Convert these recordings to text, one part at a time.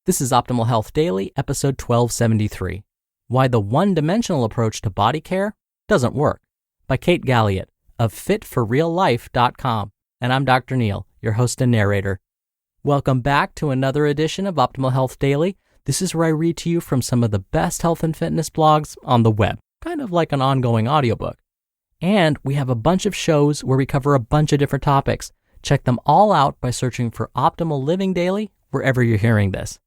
This is Optimal Health Daily, episode 1273. Why the One-Dimensional Approach to Body Care Doesn't Work, by Kate Galliett of fitforreallife.com. And I'm Dr. Neil, your host and narrator. Welcome back to another edition of Optimal Health Daily. This is where I read to you from some of the best health and fitness blogs on the web, kind of like an ongoing audiobook. And we have a bunch of shows where we cover a bunch of different topics. Check them all out by searching for Optimal Living Daily wherever you're hearing this.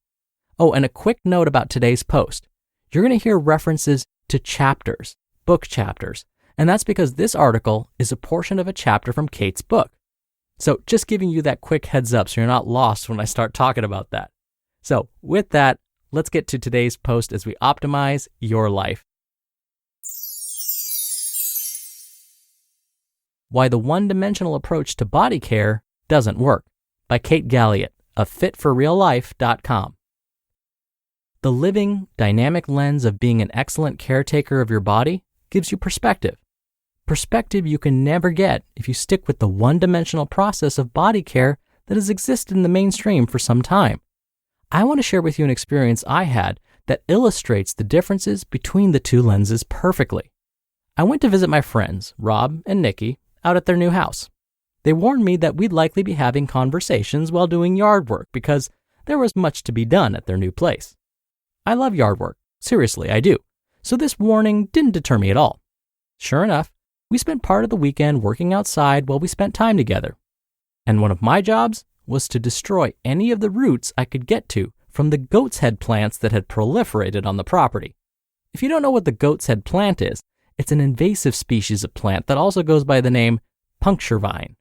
Oh, and a quick note about today's post. You're going to hear references to chapters, book chapters, and that's because this article is a portion of a chapter from Kate's book. So just giving you that quick heads up so you're not lost when I start talking about that. So with that, let's get to today's post as we optimize your life. Why the One-Dimensional Approach to Body Care Doesn't Work, by Kate Galliett of fitforreallife.com. The living, dynamic lens of being an excellent caretaker of your body gives you perspective. Perspective you can never get if you stick with the one-dimensional process of body care that has existed in the mainstream for some time. I want to share with you an experience I had that illustrates the differences between the two lenses perfectly. I went to visit my friends, Rob and Nikki, out at their new house. They warned me that we'd likely be having conversations while doing yard work because there was much to be done at their new place. I love yard work. Seriously, I do. So this warning didn't deter me at all. Sure enough, we spent part of the weekend working outside while we spent time together. And one of my jobs was to destroy any of the roots I could get to from the goat's head plants that had proliferated on the property. If you don't know what the goat's head plant is, it's an invasive species of plant that also goes by the name puncture vine.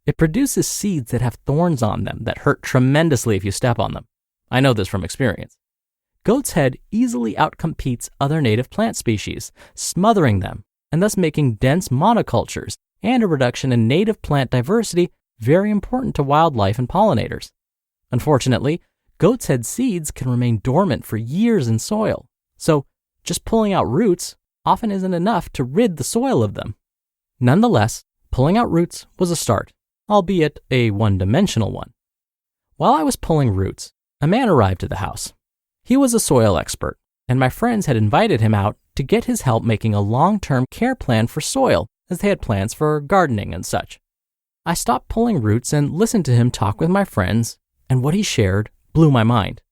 It produces seeds that have thorns on them that hurt tremendously if you step on them. I know this from experience. Goat's head easily outcompetes other native plant species, smothering them, and thus making dense monocultures and a reduction in native plant diversity very important to wildlife and pollinators. Unfortunately, goat's head seeds can remain dormant for years in soil, so just pulling out roots often isn't enough to rid the soil of them. Nonetheless, pulling out roots was a start, albeit a one-dimensional one. While I was pulling roots, a man arrived at the house. He was a soil expert, and my friends had invited him out to get his help making a long-term care plan for soil, as they had plans for gardening and such. I stopped pulling roots and listened to him talk with my friends, and what he shared blew my mind.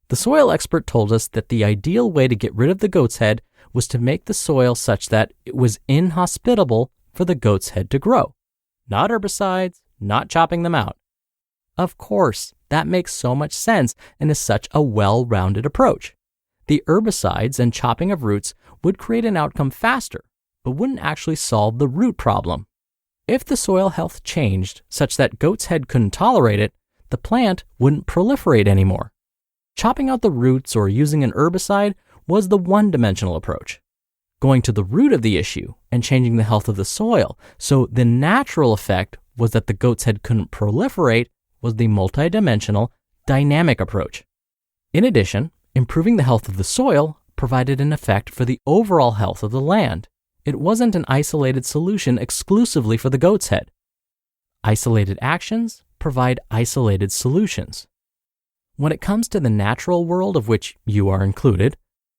The soil expert told us that the ideal way to get rid of the goat's head was to make the soil such that it was inhospitable for the goat's head to grow. Not herbicides, not chopping them out. Of course, that makes so much sense and is such a well-rounded approach. The herbicides and chopping of roots would create an outcome faster, but wouldn't actually solve the root problem. If the soil health changed such that goat's head couldn't tolerate it, the plant wouldn't proliferate anymore. Chopping out the roots or using an herbicide was the one-dimensional approach. Going to the root of the issue and changing the health of the soil so the natural effect was that the goat's head couldn't proliferate was the multidimensional dynamic approach. In addition, improving the health of the soil provided an effect for the overall health of the land. It wasn't an isolated solution exclusively for the goat's head. Isolated actions provide isolated solutions. When it comes to the natural world of which you are included,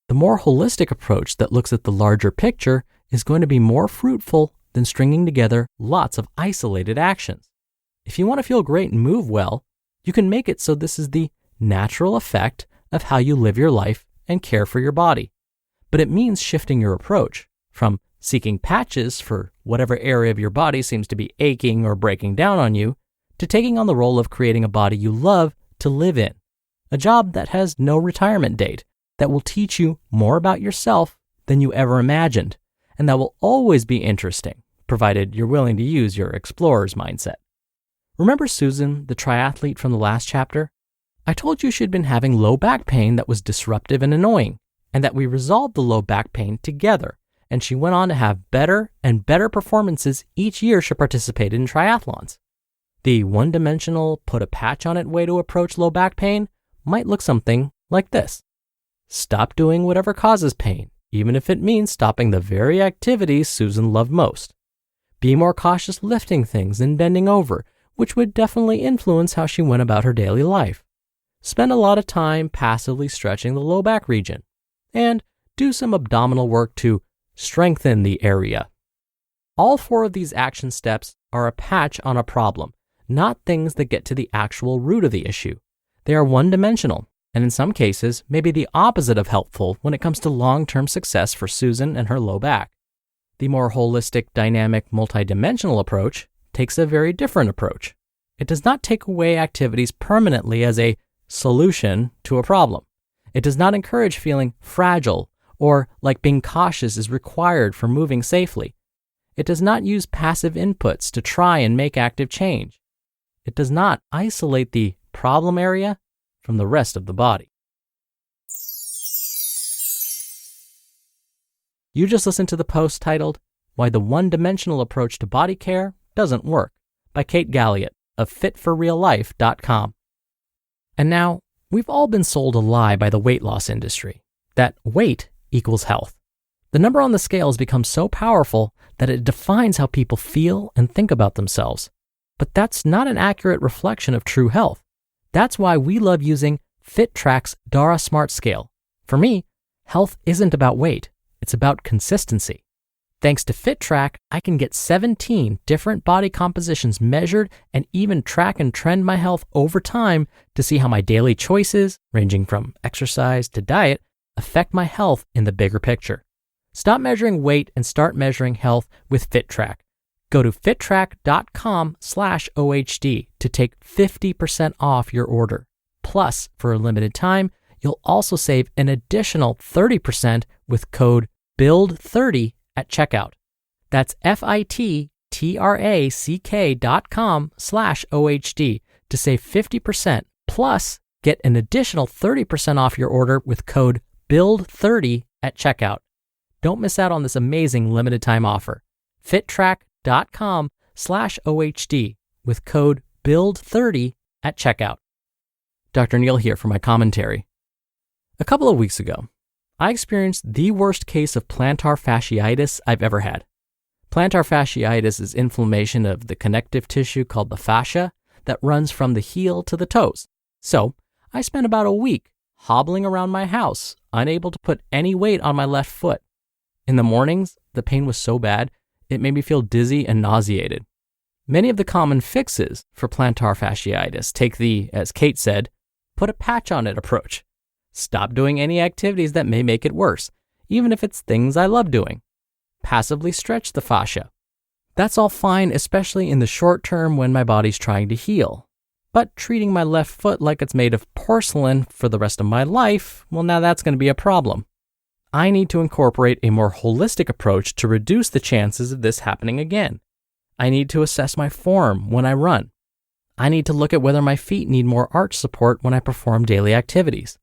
the more holistic approach that looks at the larger picture is going to be more fruitful than stringing together lots of isolated actions. If you want to feel great and move well, you can make it so this is the natural effect of how you live your life and care for your body. But it means shifting your approach from seeking patches for whatever area of your body seems to be aching or breaking down on you to taking on the role of creating a body you love to live in, a job that has no retirement date, that will teach you more about yourself than you ever imagined, and that will always be interesting, provided you're willing to use your explorer's mindset. Remember Susan, the triathlete from the last chapter? I told you she'd been having low back pain that was disruptive and annoying, and that we resolved the low back pain together, and she went on to have better and better performances each year she participated in triathlons. The one-dimensional, put-a-patch-on-it way to approach low back pain might look something like this. Stop doing whatever causes pain, even if it means stopping the very activities Susan loved most. Be more cautious lifting things and bending over, which would definitely influence how she went about her daily life. spend a lot of time passively stretching the low back region, and do some abdominal work to strengthen the area. All 4 of these action steps are a patch on a problem, not things that get to the actual root of the issue. They are one-dimensional, and in some cases, maybe the opposite of helpful when it comes to long-term success for Susan and her low back. The more holistic, dynamic, multidimensional approach takes a very different approach. It does not take away activities permanently as a solution to a problem. It does not encourage feeling fragile or like being cautious is required for moving safely. It does not use passive inputs to try and make active change. It does not isolate the problem area from the rest of the body. You just listened to the post titled, Why the One-Dimensional Approach to Body Care Doesn't Work by Kate Galliett of fitforreallife.com. And now, we've all been sold a lie by the weight loss industry, that weight equals health. The number on the scale has become so powerful that it defines how people feel and think about themselves. But that's not an accurate reflection of true health. That's why we love using FitTrack's Dara Smart Scale. For me, health isn't about weight, it's about consistency. Thanks to FitTrack, I can get 17 different body compositions measured and even track and trend my health over time to see how my daily choices, ranging from exercise to diet, affect my health in the bigger picture. Stop measuring weight and start measuring health with FitTrack. Go to fittrack.com/OHD to take 50% off your order. Plus, for a limited time, you'll also save an additional 30% with code BUILD30 at checkout. That's fittrack.com/OHD to save 50%, plus get an additional 30% off your order with code BUILD30 at checkout. Don't miss out on this amazing limited time offer. fittrack.com/OHD with code BUILD30 at checkout. Dr. Neil here for my commentary. A couple of weeks ago, I experienced the worst case of plantar fasciitis I've ever had. Plantar fasciitis is inflammation of the connective tissue called the fascia that runs from the heel to the toes. So I spent about a week hobbling around my house, unable to put any weight on my left foot. In the mornings, the pain was so bad, it made me feel dizzy and nauseated. Many of the common fixes for plantar fasciitis take the, as Kate said, put a patch on it approach. Stop doing any activities that may make it worse, even if it's things I love doing. Passively stretch the fascia. That's all fine, especially in the short term when my body's trying to heal. But treating my left foot like it's made of porcelain for the rest of my life, well, now that's going to be a problem. I need to incorporate a more holistic approach to reduce the chances of this happening again. I need to assess my form when I run. I need to look at whether my feet need more arch support when I perform daily activities.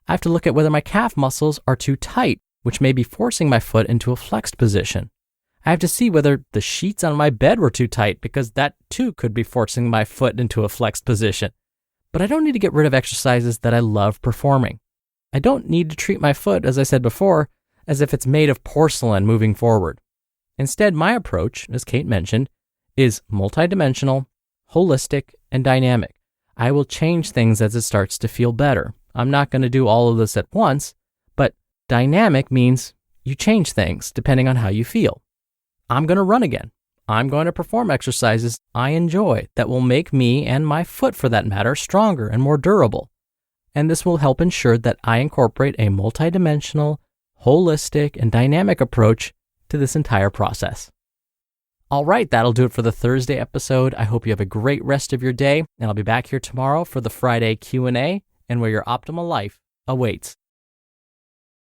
I have to look at whether my calf muscles are too tight, which may be forcing my foot into a flexed position. I have to see whether the sheets on my bed were too tight, because that too could be forcing my foot into a flexed position. But I don't need to get rid of exercises that I love performing. I don't need to treat my foot, as I said before, as if it's made of porcelain moving forward. Instead, my approach, as Kate mentioned, is multidimensional, holistic, and dynamic. I will change things as it starts to feel better. I'm not going to do all of this at once, but dynamic means you change things depending on how you feel. I'm going to run again. I'm going to perform exercises I enjoy that will make me, and my foot for that matter, stronger and more durable. And this will help ensure that I incorporate a multidimensional, holistic, and dynamic approach to this entire process. All right, that'll do it for the Thursday episode. I hope you have a great rest of your day, and I'll be back here tomorrow for the Friday Q&A and where your optimal life awaits.